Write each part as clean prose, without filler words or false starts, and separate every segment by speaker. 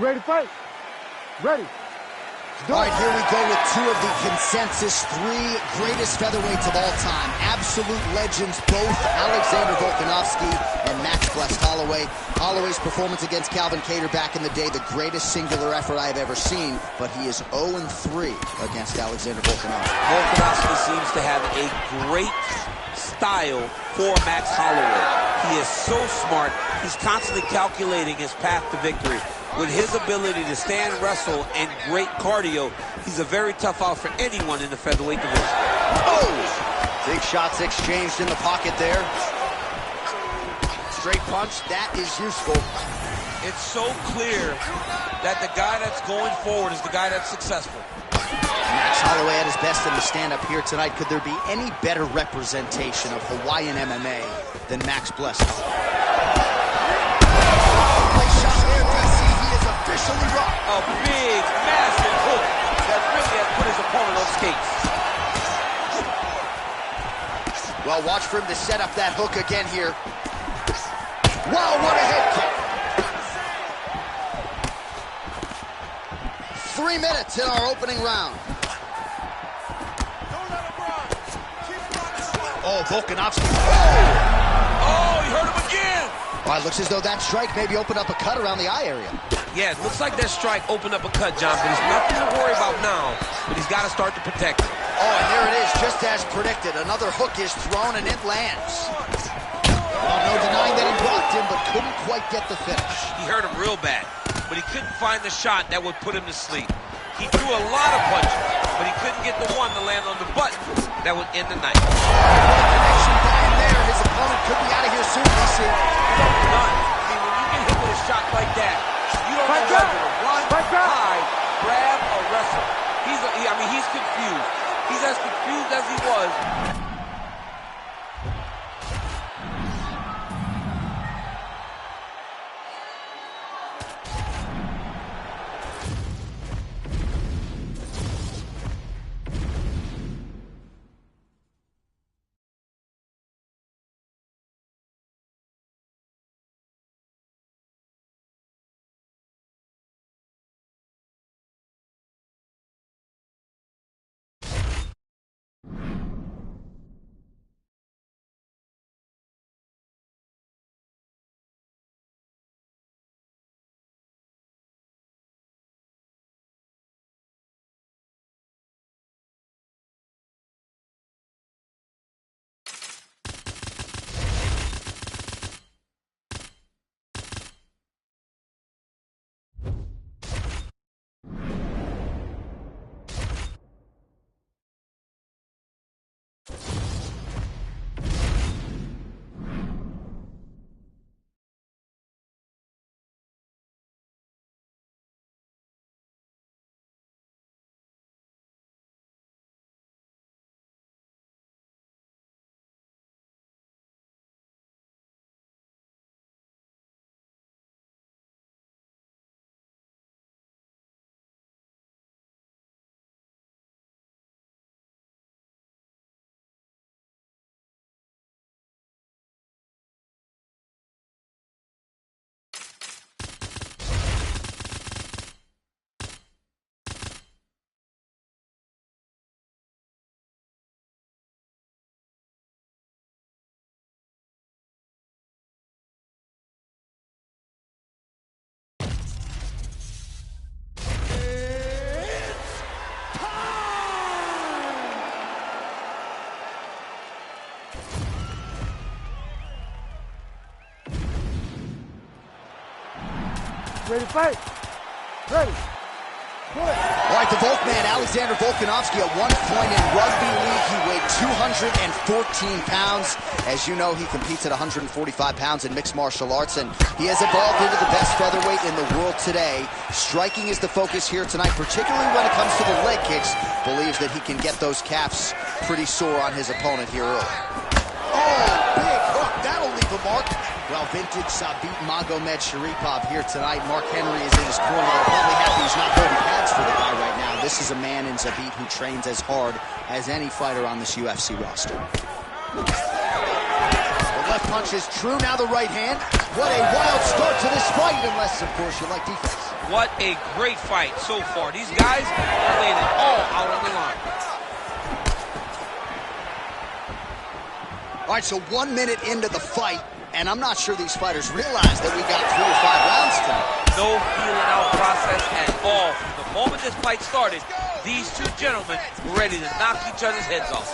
Speaker 1: Ready to fight? Ready.
Speaker 2: All right, here we go with two of the consensus three greatest featherweights of all time. Absolute legends, both Alexander Volkanovski and Max Blessed Holloway. Holloway's performance against Calvin Kattar back in the day, the greatest singular effort I have ever seen, but he is 0-3 against Alexander Volkanovski.
Speaker 3: Volkanovski seems to have a great style for Max Holloway. He is so smart. He's constantly calculating his path to victory. With his ability to stand, wrestle, and great cardio, he's a very tough out for anyone in the featherweight division.
Speaker 2: Oh! Big shots exchanged in the pocket there. Straight punch, that is useful.
Speaker 3: It's so clear that the guy that's going forward is the guy that's successful.
Speaker 2: Max Holloway at his best in the stand-up here tonight. Could there be any better representation of Hawaiian MMA than Max Blessed Holloway? Officially rocked.
Speaker 3: A big, massive hook that really has put his opponent on skates.
Speaker 2: Well, watch for him to set up that hook again here. Wow, what a head kick. 3 minutes in our opening round. Oh, Volkanovski.
Speaker 3: Oh, he hurt him again.
Speaker 2: Well, it looks as though that strike maybe opened up a cut around the eye area.
Speaker 3: Yeah, it looks like that strike opened up a cut, John, but there's nothing to worry about now, but he's got to start to protect it.
Speaker 2: Oh, and there it is, just as predicted. Another hook is thrown, and it lands. Well, no denying that he blocked him, but couldn't quite get the finish.
Speaker 3: He hurt him real bad, but he couldn't find the shot that would put him to sleep. He threw a lot of punches, but he couldn't get the one to land on the button that would end the night.
Speaker 2: Connection by him there. His opponent could be out of here soon, DC.
Speaker 3: None. I mean, when you get hit with a shot like that, you don't know whether to run, hide, grab, or wrestle. He's confused. He's as confused as he was.
Speaker 1: Ready to fight? Ready.
Speaker 2: All right, the Volkman, Alexander Volkanovski, at one point in rugby league, he weighed 214 pounds. As you know, he competes at 145 pounds in mixed martial arts, and he has evolved into the best featherweight in the world today. Striking is the focus here tonight, particularly when it comes to the leg kicks. Believes that he can get those calves pretty sore on his opponent here early. Oh, big hook. That'll leave a mark. Well, vintage Sabit Magomed Sharipov here tonight. Mark Henry is in his corner. They're probably happy he's not holding pads for the guy right now. This is a man in Zabit who trains as hard as any fighter on this UFC roster. The left punch is true. Now the right hand. What a wild start to this fight, unless, of course, you like defense.
Speaker 3: What a great fight so far. These guys are laying it all out on the line.
Speaker 2: All right, so 1 minute into the fight, and I'm not sure these fighters realize that we got 3 or 5 rounds tonight.
Speaker 3: No feeling out process at all. From the moment this fight started, these two gentlemen were ready to knock each other's heads off.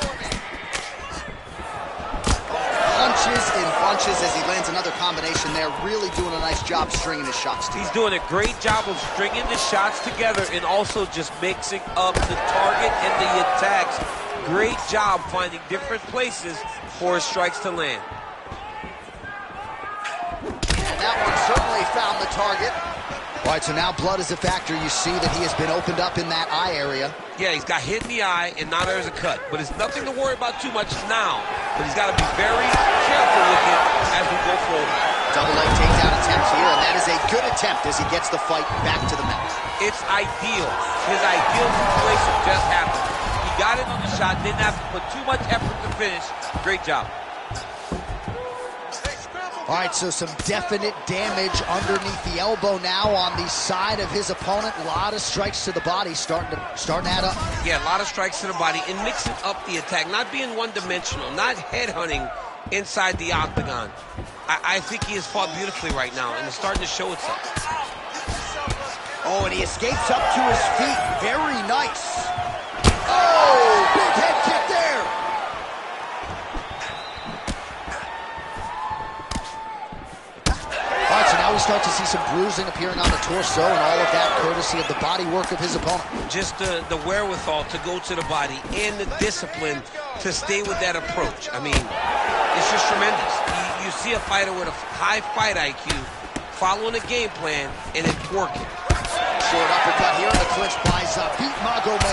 Speaker 2: Punches in bunches as he lands another combination there. Really doing a nice job stringing his shots together.
Speaker 3: He's doing a great job of stringing the shots together and also just mixing up the target and the attacks. Great job finding different places for his strikes to land.
Speaker 2: And that one certainly found the target. All right, so now blood is a factor. You see that he has been opened up in that eye area.
Speaker 3: Yeah, he's got hit in the eye, and now there's a cut. But it's nothing to worry about too much now. But he's got to be very careful with it as we go forward.
Speaker 2: Double leg takedown attempt here, and that is a good attempt as he gets the fight back to the mat.
Speaker 3: It's ideal. His ideal situation just happened. He got in on the shot, didn't have to put too much effort to finish. Great job.
Speaker 2: All right, so some definite damage underneath the elbow now on the side of his opponent. A lot of strikes to the body starting to add up.
Speaker 3: Yeah, a lot of strikes to the body and mixing up the attack, not being one-dimensional, not headhunting inside the octagon. I think he has fought beautifully right now, and it's starting to show itself.
Speaker 2: Oh, and he escapes up to his feet. Very nice. Oh, big head kick there. All right, so now we start to see some bruising appearing on the torso, and all of that courtesy of the body work of his opponent.
Speaker 3: Just the wherewithal to go to the body and the discipline to stay with that approach. I mean, it's just tremendous. You see a fighter with a high fight IQ following a game plan, and it's working.
Speaker 2: Short uppercut here in the clinch by Zabit Magomed.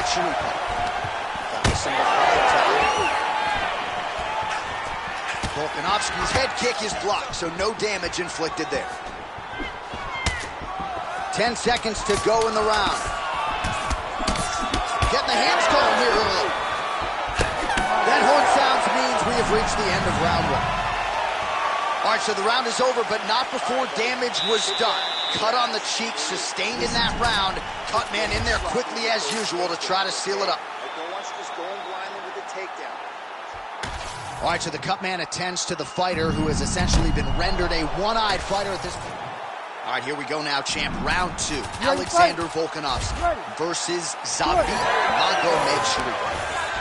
Speaker 2: Volkanovski's head kick is blocked, so no damage inflicted there. 10 seconds to go in the round. Getting the hands going here early. That horn sounds means we have reached the end of round 1. All right, so the round is over, but not before damage was done. Cut on the cheek, sustained in that round. Cut man in there quickly as usual to try to seal it up. All right, so the cut man attends to the fighter who has essentially been rendered a one-eyed fighter at this point. All right, here we go now, champ. Round 2. Alexander Volkanovski versus Zabit Magomed.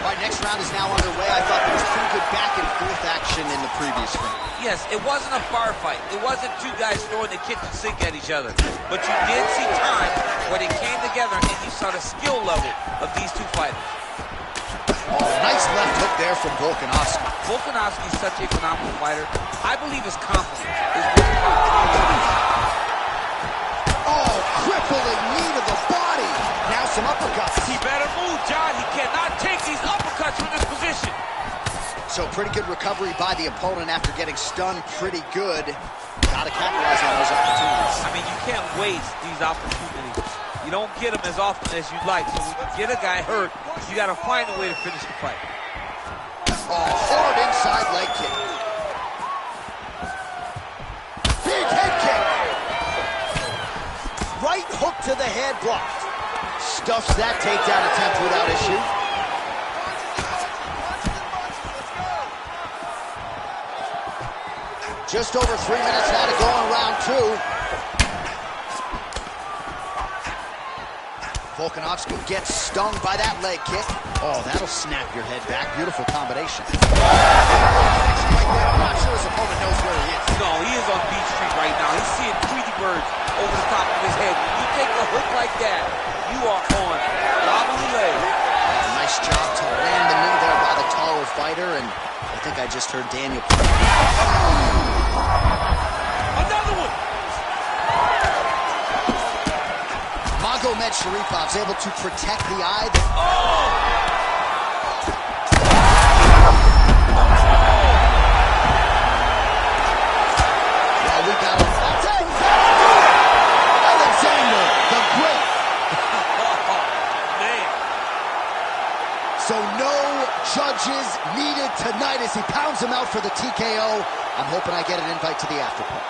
Speaker 2: All right, next round is now underway. I thought there was pretty good back-and-forth action in the previous round.
Speaker 3: Yes, it wasn't a firefight. It wasn't two guys throwing the kitchen sink at each other. But you did see times where they came together and you saw the skill level of these two fighters.
Speaker 2: Oh, nice left hook there from Volkanovski.
Speaker 3: Volkanovski is such a phenomenal fighter. I believe his confidence is really
Speaker 2: Oh, crippling knee to the body. Now some uppercuts.
Speaker 3: He better move, John. He cannot take these uppercuts from this position.
Speaker 2: So pretty good recovery by the opponent after getting stunned pretty good. Got to capitalize on those opportunities.
Speaker 3: I mean, you can't waste these opportunities. You don't get them as often as you'd like. So when you get a guy hurt, you got to find a way to finish the fight.
Speaker 2: Oh, hard inside leg kick. Big head kick. Right hook to the head blocked. Stuffs that takedown attempt without issue. Just over 3 minutes now to go in round 2. Volkanovski gets stung by that leg kick. Oh, that'll snap your head back. Beautiful combination. I'm not sure his opponent knows where he is.
Speaker 3: No, he is on Beach Street right now. He's seeing Tweety birds over the top of his head. When you take a hook like that, you are on wobbly leg.
Speaker 2: Nice job to land the knee there by the taller fighter, and I think I just heard Daniel.
Speaker 3: Another one!
Speaker 2: Magomed Sharipov's able to protect the eye. Well, we got him. Alexander, the great.
Speaker 3: Man.
Speaker 2: So no judges needed tonight as he pounds him out for the TKO. I'm hoping I get an invite to the after party.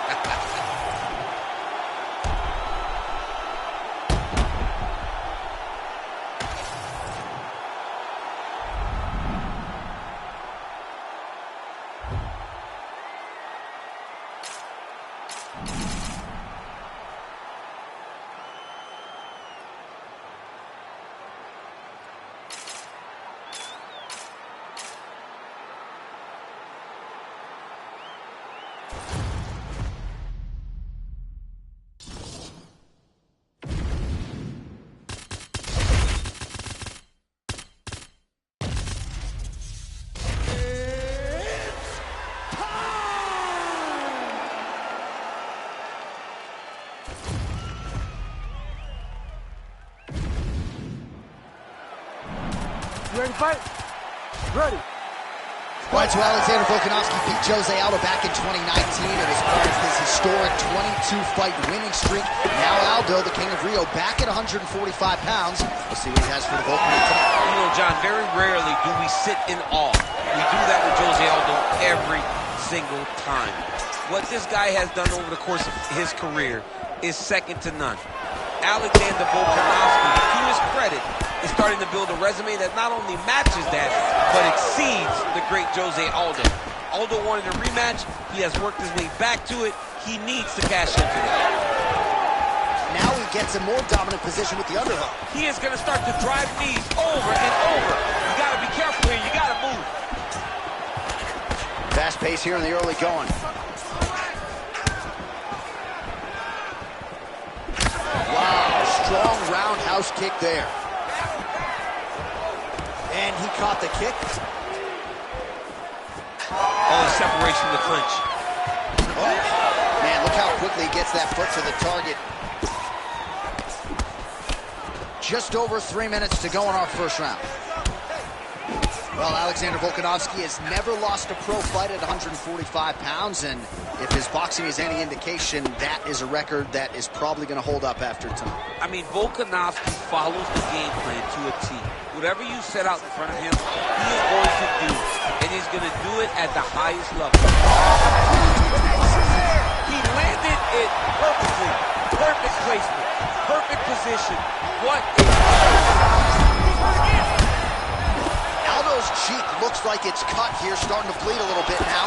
Speaker 1: You ready to fight? Ready.
Speaker 2: All right, so Alexander Volkanovski beat Jose Aldo back in 2019. It was part of his historic 22-fight winning streak. Now Aldo, the King of Rio, back at 145 pounds. We'll see what he has for the Volkman tonight.
Speaker 3: You know, John, very rarely do we sit in awe. We do that with Jose Aldo every single time. What this guy has done over the course of his career is second to none. Alexander Volkanovski, to his credit, is starting to build a resume that not only matches that, but exceeds the great Jose Aldo. Aldo wanted a rematch. He has worked his way back to it. He needs to cash in today.
Speaker 2: Now he gets a more dominant position with the underhook.
Speaker 3: He is going to start to drive knees over and over. You got to be careful here. You got to move.
Speaker 2: Fast pace here in the early going. Wow, strong roundhouse kick there. And he caught the kick.
Speaker 3: Oh, separation to clinch.
Speaker 2: Oh, man, look how quickly he gets that foot to the target. Just over 3 minutes to go in our first round. Well, Alexander Volkanovski has never lost a pro fight at 145 pounds, and if his boxing is any indication, that is a record that is probably going to hold up after tonight.
Speaker 3: I mean, Volkanovski follows the game plan to a T. Whatever you set out in front of him, he is going to do, and he's going to do it at the highest level. He landed it perfectly. Perfect placement. Perfect position. What a...
Speaker 2: Aldo's cheek looks like it's cut here, starting to bleed a little bit now.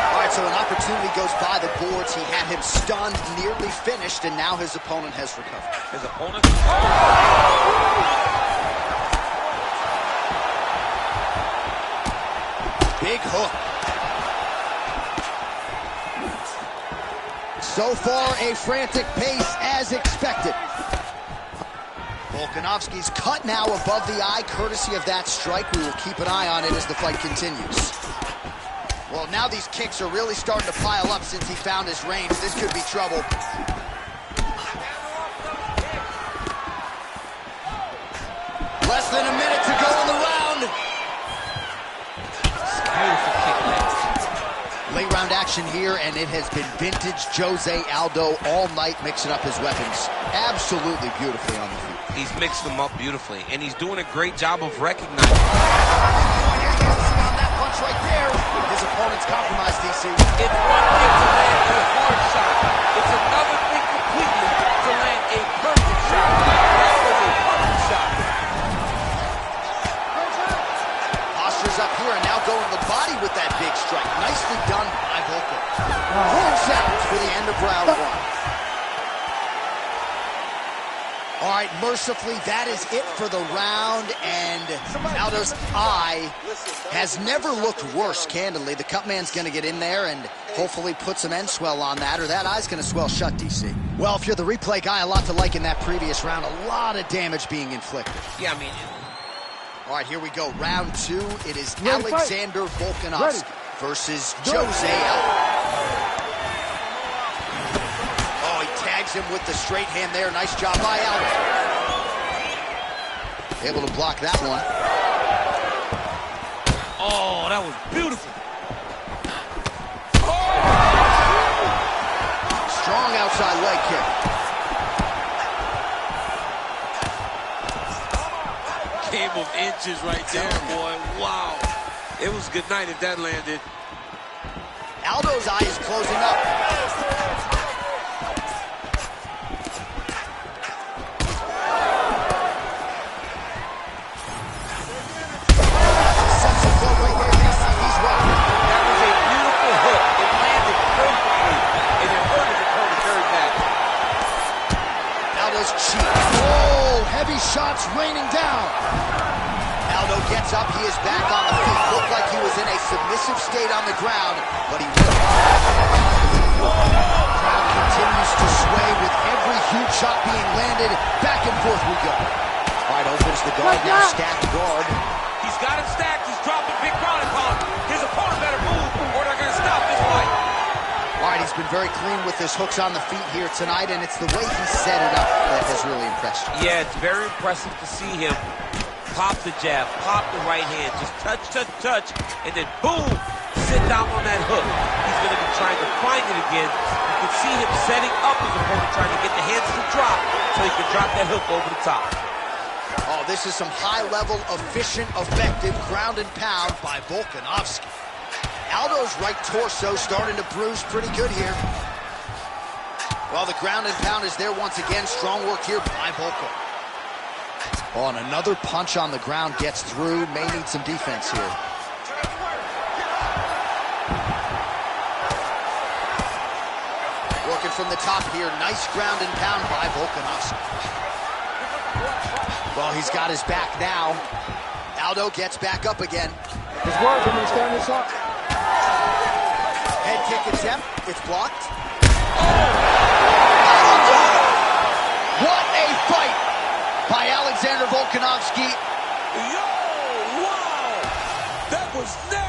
Speaker 2: All right, so an opportunity goes by the boards. He had him stunned, nearly finished, and now his opponent has recovered.
Speaker 3: His opponent...
Speaker 2: Big hook. So far, a frantic pace as expected. Volkanovski's cut now above the eye, courtesy of that strike. We will keep an eye on it as the fight continues. Well, now these kicks are really starting to pile up since he found his range. This could be trouble. Less than a minute to go in the round.
Speaker 3: Beautiful kick there.
Speaker 2: Late round action here, and it has been vintage Jose Aldo all night, mixing up his weapons absolutely beautifully on the feet.
Speaker 3: He's mixed them up beautifully, and he's doing a great job of recognizing.
Speaker 2: On that punch right there, his opponent's compromised, DC.
Speaker 3: It's one thing to land a hard shot. It's another thing completely to land a perfect shot. That was a perfect shot.
Speaker 2: Posture's up here and now going to the body with that big strike. Nicely done by Volkan. 4 seconds for the end of round 1. All right, mercifully, that is it for the round, and Aldo's eye has never looked worse, candidly. The cut man's going to get in there and hopefully put some end swell on that, or that eye's going to swell shut, DC. Well, if you're the replay guy, a lot to like in that previous round. A lot of damage being inflicted.
Speaker 3: Yeah, I mean...
Speaker 2: All right, here we go. Round 2. It is Alexander Volkanovski versus Jose Aldo. Him with the straight hand there. Nice job by Aldo. Able to block that one.
Speaker 3: Oh, that was beautiful.
Speaker 2: Strong outside leg kick.
Speaker 3: Game of inches right there, boy. Wow. It was good night if that landed.
Speaker 2: Aldo's eye is closing up. Shots raining down. Aldo gets up. He is back on the feet. Looked like he was in a submissive state on the ground, but he will. Crowd continues to sway with every huge shot being landed. Back and forth we go. All right, opens the guard now. Stacked guard.
Speaker 3: He's got it stacked. He's dropping big ground upon him. His opponent better move, or they're going to stop this fight.
Speaker 2: All right, he's been very clean with his hooks on the feet here tonight, and it's the way he set it up that has really impressed you.
Speaker 3: Yeah, it's very impressive to see him pop the jab, pop the right hand, just touch, touch, touch, and then boom, sit down on that hook. He's going to be trying to find it again. You can see him setting up his opponent, trying to get the hands to drop so he can drop that hook over the top.
Speaker 2: Oh, this is some high-level, efficient, effective ground and pound by Volkanovski. Aldo's right torso starting to bruise pretty good here. Well, the ground and pound is there once again. Strong work here by Volka. Oh, and another punch on the ground gets through. May need some defense here. Working from the top here. Nice ground and pound by Volkanovski. Well, he's got his back now. Aldo gets back up again.
Speaker 1: It's working. He's standing this up.
Speaker 2: Head kick attempt. It's blocked. What a fight by Alexander Volkanovski.
Speaker 3: Yo, wow! That was nasty!